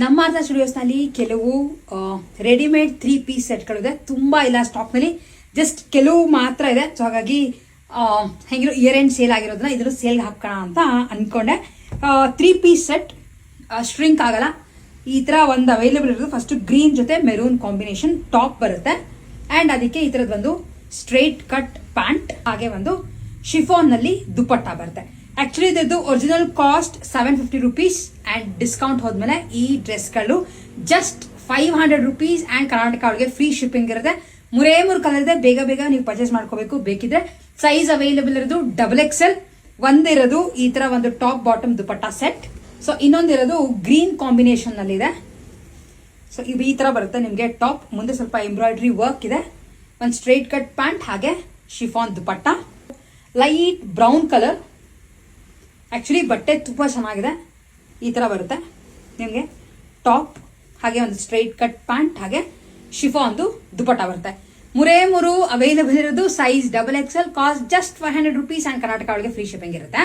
ನಮ್ಮ ಆರ್ಥ ಸ್ಟುಡಿಯೋಸ್ ನಲ್ಲಿ ಕೆಲವು ರೆಡಿಮೇಡ್ 3 ಪೀಸ್ ಸೆಟ್ಗಳಿದೆ. ತುಂಬಾ ಇಲ್ಲ ಸ್ಟಾಕ್ ನಲ್ಲಿ, ಜಸ್ಟ್ ಕೆಲವು ಮಾತ್ರ ಇದೆ. ಸೊ ಹಾಗಾಗಿ ಹೆಂಗಿರೋ ಇಯರ್ ಎಂಡ್ ಸೇಲ್ ಆಗಿರೋದನ್ನ ಇದ್ರ ಸೇಲ್ ಹಾಕೋಣ ಅಂತ ಅನ್ಕೊಂಡೆ. 3 ಪೀಸ್ ಸೆಟ್ ಶ್ರಿಂಕ್ ಆಗಲ್ಲ, ಈ ತರ ಒಂದು ಅವೈಲೇಬಲ್ ಇರೋದು. ಫಸ್ಟ್ ಗ್ರೀನ್ ಜೊತೆ ಮೆರೂನ್ ಕಾಂಬಿನೇಷನ್ ಟಾಪ್ ಬರುತ್ತೆ, ಅಂಡ್ ಅದಕ್ಕೆ ಈ ತರದ್ ಒಂದು ಸ್ಟ್ರೈಟ್ ಕಟ್ ಪ್ಯಾಂಟ್, ಹಾಗೆ ಒಂದು ಶಿಫಾನ್ ನಲ್ಲಿ ದುಪಟ್ಟ ಬರುತ್ತೆ. ಆಕ್ಚುಲಿ ಇದ್ರದ್ದು original cost 750 rupees and discount ಹೋದ್ಮೇಲೆ ಈ ಡ್ರೆಸ್ ಗಳು ಜಸ್ಟ್ 500 rupees ಅಂಡ್ ಕರ್ನಾಟಕ ಒಳಗೆ ಫ್ರೀ ಶಿಪ್ಪಿಂಗ್ ಇರುತ್ತೆ. 3 ಕಲರ್ ಇದೆ, ಬೇಗ ಬೇಗ ನೀವು ಪರ್ಚೇಸ್ ಮಾಡ್ಕೋಬೇಕು. ಬೇಕಿದ್ರೆ ಸೈಜ್ ಅವೈಲೇಬಲ್ ಇರೋದು XXL, ಒಂದಿರೋದು ಈ ತರ ಒಂದು top bottom dupatta set. So ಇನ್ನೊಂದಿರೋದು ಗ್ರೀನ್ ಕಾಂಬಿನೇಷನ್ ನಲ್ಲಿ ಇದೆ. ಸೊ ಇದು ಈ ತರ ಬರುತ್ತೆ ನಿಮ್ಗೆ. ಟಾಪ್ ಮುಂದೆ ಸ್ವಲ್ಪ ಎಂಬ್ರಾಯ್ಡ್ರಿ ವರ್ಕ್ ಇದೆ, ಒಂದು ಸ್ಟ್ರೈಟ್ ಕಟ್ ಪ್ಯಾಂಟ್, ಹಾಗೆ chiffon dupatta, light brown colour. Actually ಬಟ್ಟೆ ತುಂಬಾ ಚೆನ್ನಾಗಿದೆ. ಈ ತರ ಬರುತ್ತೆ ನಿಮ್ಗೆ ಟಾಪ್, ಹಾಗೆ ಒಂದು ಸ್ಟ್ರೈಟ್ ಕಟ್ ಪ್ಯಾಂಟ್, ಹಾಗೆ ಶಿಫಾನ್ ದುಪಟ್ಟ ಬರುತ್ತೆ. 3 ಅವೈಲೇಬಲ್ ಇರೋದು size XXL, cost just 500 rupees and Karnataka ಒಳಗೆ ಫ್ರೀ ಶಿಪ್ಪಿಂಗ್ ಇರುತ್ತೆ.